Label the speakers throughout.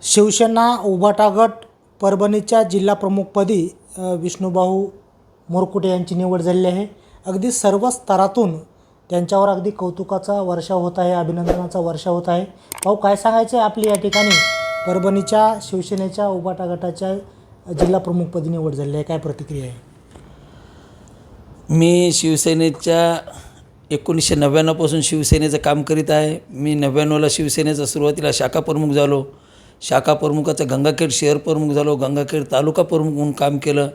Speaker 1: शिवसेना उभाटा गट परभणीच्या जिल्हाप्रमुखपदी विष्णुभाऊ मोरकुटे यांची निवड झालेली आहे. अगदी सर्व स्तरातून त्यांच्यावर अगदी कौतुकाचा वर्षाव होत आहे, अभिनंदनाचा वर्षाव होत आहे. भाऊ, काय सांगायचं आहे आपली या ठिकाणी परभणीच्या शिवसेनेच्या उभाटा गटाच्या जिल्हाप्रमुखपदी निवड झालेली आहे, काय प्रतिक्रिया आहे?
Speaker 2: मी शिवसेनेच्या 1999 पासून शिवसेनेचं काम करीत आहे. मी 99ला शिवसेनेचा सुरुवातीला शाखा प्रमुख झालो. शाखा प्रमुखाचा गंगाखेड शहर प्रमुख झालो. गंगाखेड तालुका प्रमुख म्हणून काम केलं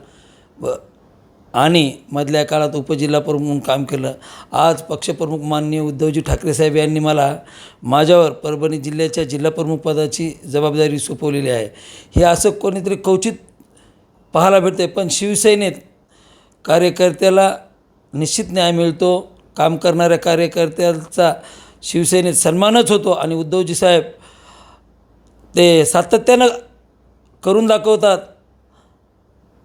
Speaker 2: आणि मधल्या काळात उपजिल्हा प्रमुख म्हणून काम केलं. आज पक्षप्रमुख माननीय उद्धवजी ठाकरे साहेब यांनी माझ्यावर परभणी जिल्ह्याच्या जिल्हाप्रमुख पदाची जबाबदारी सोपवलेली आहे. हे असं कोणीतरी क्वचित पाहायला भेटते, पण शिवसेनेत कार्यकर्त्याला निश्चित न्याय मिळतो. काम करणाऱ्या कार्यकर्त्याचा शिवसेनेत सन्मानच होतो आणि उद्धवजी साहेब ते सातत्यानं करून दाखवतात.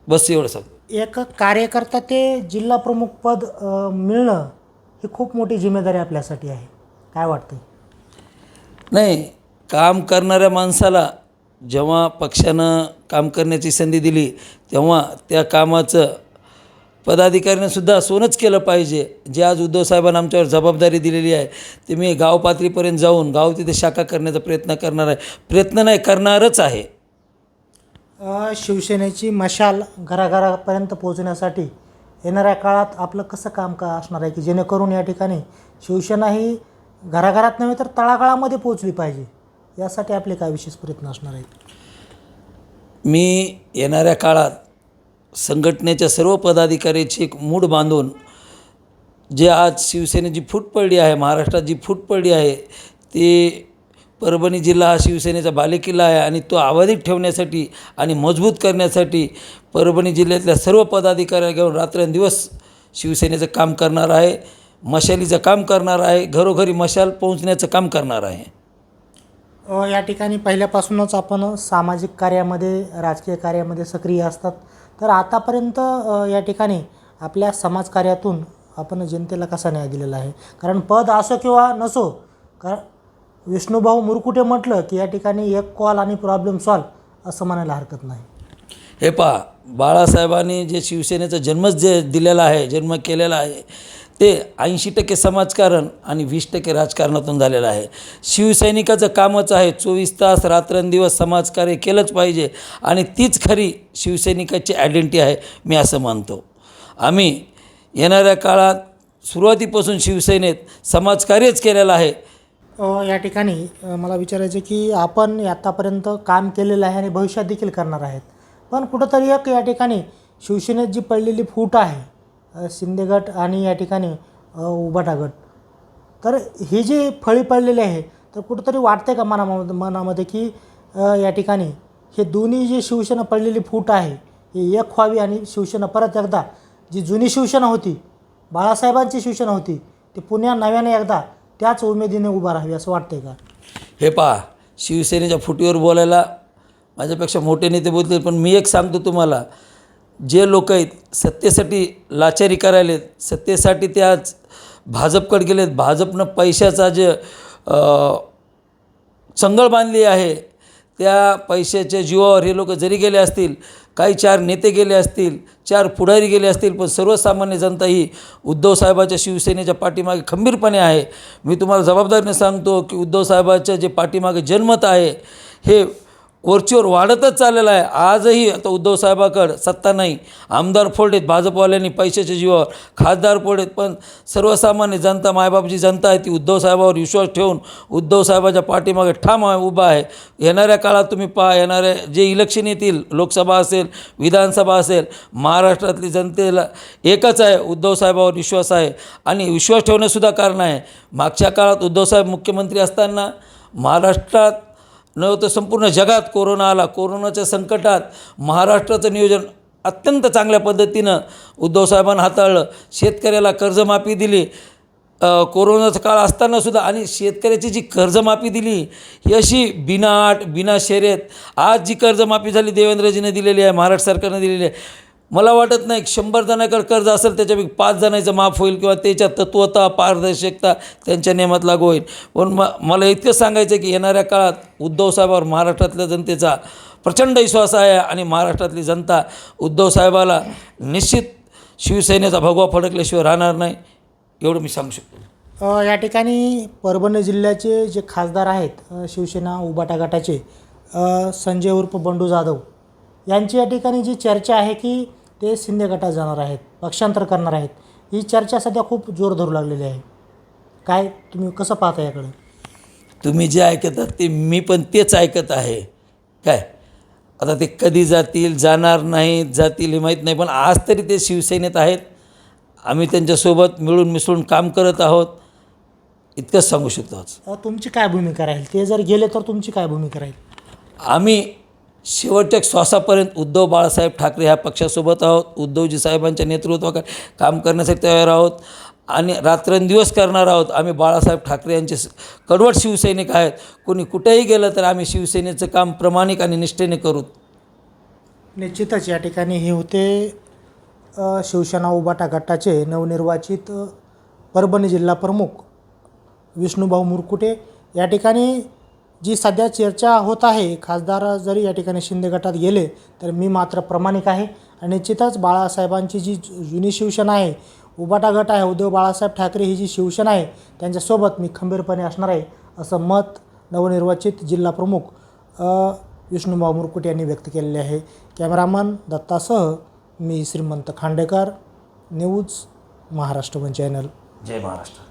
Speaker 2: बस एवढं सांगतो.
Speaker 1: एक कार्यकर्ता ते जिल्हाप्रमुखपद मिळणं ही खूप मोठी जिम्मेदारी आपल्यासाठी आहे, काय वाटतं?
Speaker 2: नाही, काम करणाऱ्या माणसाला जेव्हा पक्षानं काम करण्याची संधी दिली तेव्हा त्या कामाचं पदाधिकाऱ्यानं सुद्धा सोनच केलं पाहिजे. जे आज उद्धव साहेबांना आमच्यावर जबाबदारी दिलेली आहे ते मी गाव पातळीपर्यंत जाऊन गाव तिथे शाखा करण्याचा प्रयत्न करणार आहे. प्रयत्न नाही, करणारच आहे.
Speaker 1: शिवसेनेची मशाल घराघरापर्यंत पोहोचण्यासाठी येणाऱ्या काळात आपलं कसं काम असणार आहे की जेणेकरून या ठिकाणी शिवसेना ही घराघरात नव्हे तर तळागाळामध्ये पोहोचली पाहिजे, यासाठी आपले काय विशेष प्रयत्न असणार आहेत?
Speaker 2: मी येणाऱ्या काळात संघटनेच्या सर्व पदाधिकाऱ्याची एक मूड बांधून जे आज शिवसेनेची फूट पडली आहे, महाराष्ट्रात जी फूट पडली आहे, ते परभणी जिल्हा हा शिवसेनेचा बालेकिल्ला आहे आणि तो अबाधित ठेवण्यासाठी आणि मजबूत करण्यासाठी परभणी जिल्ह्यातल्या सर्व पदाधिकाऱ्या घेऊन रात्रंदिवस शिवसेनेचं काम करणार आहे. मशालीचं काम करणार आहे. घरोघरी मशाल पोहोचण्याचं काम करणार आहे.
Speaker 1: या ठिकाणी पहिल्यापासूनच आपण सामाजिक कार्यामध्ये, राजकीय कार्यामध्ये सक्रिय असतात, तर आतापर्यंत या ठिकाणी आपल्या समाजकार्यातून आपण जनतेला कसा न्याय दिलेला आहे? कारण पद असो किंवा नसो, कारण विष्णुभाऊ मुरकुटे म्हटलं की या ठिकाणी एक कॉल आणि प्रॉब्लेम सॉल्व असं म्हणायला हरकत नाही.
Speaker 2: हे पहा, बाळासाहेबांनी जे शिवसेनेचा जन्मच जे दिलेला आहे, जन्म केलेला आहे, ते 80% समाजकारण आणि 20% राजकारणातून झालेलं आहे. शिवसैनिकाचं कामच आहे 24 तास रात्रंदिवस समाजकार्य केलंच पाहिजे आणि तीच खरी शिवसैनिकाची आयडेंटिटी आहे, मी असं मानतो. आम्ही येणाऱ्या काळात सुरुवातीपासून शिवसेनेत समाजकार्यच केलेलं आहे.
Speaker 1: या ठिकाणी मला विचारायचं की आपण आतापर्यंत काम केलेलं आहे आणि भविष्यात देखील करणार आहेत, पण कुठंतरी एक या ठिकाणी शिवसेनेत जी पडलेली फूट आहे, शिंदे गट आणि या ठिकाणी उभाटा गट, तर ही जी फळी पडलेली आहे, तर कुठंतरी वाटते का मनामध्ये की या ठिकाणी हे दोन्ही जी शिवसेना पडलेली फूट आहे ही एक व्हावी आणि शिवसेना परत एकदा जी जुनी शिवसेना होती, बाळासाहेबांची शिवसेना होती, ती पुन्हा नव्याने एकदा त्याच उमेदीने उभा राहावी असं वाटतंय का?
Speaker 2: हे पहा, शिवसेनेच्या फुटीवर बोलायला माझ्यापेक्षा मोठे नेते बोलतील, पण मी एक सांगतो तुम्हाला, जे लोक आहेत सत्तेसाठी लाचारी करायलेत, सत्तेसाठी ते आज भाजपकडे गेलेत, भाजपनं पैशाचा जे चंगळ बांधली आहे, त्या पैशाच्या जीवावर हे लोक जरी गेले असतील, काही 4 नेते गेले असतील, 4 पुढारी गेले असतील, पण सर्वसामान्य जनता ही उद्धव साहेबाच्या शिवसेनेच्या पाठीमागे खंबीरपणे आहे. मी तुम्हाला जबाबदारीने सांगतो की उद्धव साहेबाच्या जे पाठीमागे जनमत आहे हे वरचीवर वाढतच चाललेलं आहे. आजही आता उद्धव साहेबाकडं सत्ता नाही, आमदार फोडलेत भाजपवाल्यांनी पैशाच्या जीवावर, खासदार फोडलेत, पण सर्वसामान्य जनता, मायबापची जनता आहे ती उद्धव साहेबावर विश्वास ठेवून उद्धव साहेबाच्या पाठीमागे ठाम उभा आहे. येणाऱ्या काळात तुम्ही पहा, येणाऱ्या जे इलेक्शन येतील, लोकसभा असेल, विधानसभा असेल, महाराष्ट्रातली जनतेला एकच आहे, उद्धव साहेबावर विश्वास आहे आणि विश्वास ठेवणंसुद्धा कारण आहे. मागच्या काळात उद्धव साहेब मुख्यमंत्री असताना महाराष्ट्रात नव्हे तर संपूर्ण जगात कोरोना आला. कोरोनाच्या संकटात महाराष्ट्राचं नियोजन अत्यंत चांगल्या पद्धतीनं उद्धव साहेबांनी हाताळलं. शेतकऱ्याला कर्जमाफी दिली कोरोनाचा काळ असतानासुद्धा, आणि शेतकऱ्याची जी कर्जमाफी दिली ही अशी बिना शर्यत आज जी कर्जमाफी झाली देवेंद्रजीने दिलेली आहे, महाराष्ट्र सरकारनं दिलेली आहे. मला वाटत नाही 100 जणांकडे कर्ज असेल त्याच्यापैकी 5 जणांचं माफ होईल किंवा त्याच्या तत्वता पारदर्शकता त्यांच्या नियमात लागू होईल. पण मला इतकं सांगायचं आहे की येणाऱ्या काळात उद्धव साहेबांवर महाराष्ट्रातल्या जनतेचा प्रचंड विश्वास आहे आणि महाराष्ट्रातली जनता उद्धव साहेबाला निश्चित शिवसेनेचा भगवा फडकल्याशिवाय राहणार नाही, एवढं मी सांगू शकतो.
Speaker 1: या ठिकाणी परभणी जिल्ह्याचे जे खासदार आहेत शिवसेना उबाटा गटाचे संजय उर्फ बंडू जाधव यांची या ठिकाणी जी चर्चा आहे की ते शिंदे गटात जाणार आहेत, पक्षांतर करणार आहेत, ही चर्चा सध्या खूप जोर धरू लागलेली आहे. काय तुम्ही कसं पाहता याकडे?
Speaker 2: तुम्ही जे ऐकतात ते मी पण तेच ऐकत आहे. काय आता ते कधी जातील, जाणार नाहीत, जातील हे माहीत नाही, पण आज तरी ते शिवसेनेत आहेत. आम्ही त्यांच्यासोबत मिळून मिसळून काम करत आहोत, इतकंच सांगू शकतो आज.
Speaker 1: तुमची काय भूमिका राहील? ते जर गेले तर तुमची काय भूमिका राहील?
Speaker 2: आम्ही शेवटच्या श्वासापर्यंत उद्धव बाळासाहेब ठाकरे ह्या पक्षासोबत आहोत. उद्धवजी साहेबांच्या नेतृत्वाखाली काम करण्यासाठी तयार आहोत आणि रात्रंदिवस करणार आहोत. आम्ही बाळासाहेब ठाकरे यांचे कडवट शिवसैनिक आहेत. कोणी कुठेही गेलं तर आम्ही शिवसेनेचं काम प्रामाणिक आणि निष्ठेने करू.
Speaker 1: निश्चितच या ठिकाणी हे होते शिवसेना उबाटा गटाचे नवनिर्वाचित परभणी जिल्हा प्रमुख विष्णुभाऊ मुरकुटे. या ठिकाणी जी सध्या चर्चा होत आहे, खासदार जरी या ठिकाणी शिंदे गटात गेले तर मी मात्र प्रामाणिक आहे आणि निश्चितच बाळासाहेबांची जी जुनी शिवसेना आहे, उबाटा गट आहे, उद्धव बाळासाहेब ठाकरे ही जी शिवसेना आहे त्यांच्यासोबत मी खंबीरपणे असणार आहे, असं मत नवनिर्वाचित जिल्हा प्रमुख विष्णुभाऊ मुरकुटे यांनी व्यक्त केलेले आहे. कॅमेरामन दत्तासह मी Shrimant Khandekar, news Maharashtra one channel.
Speaker 2: जय महाराष्ट्र.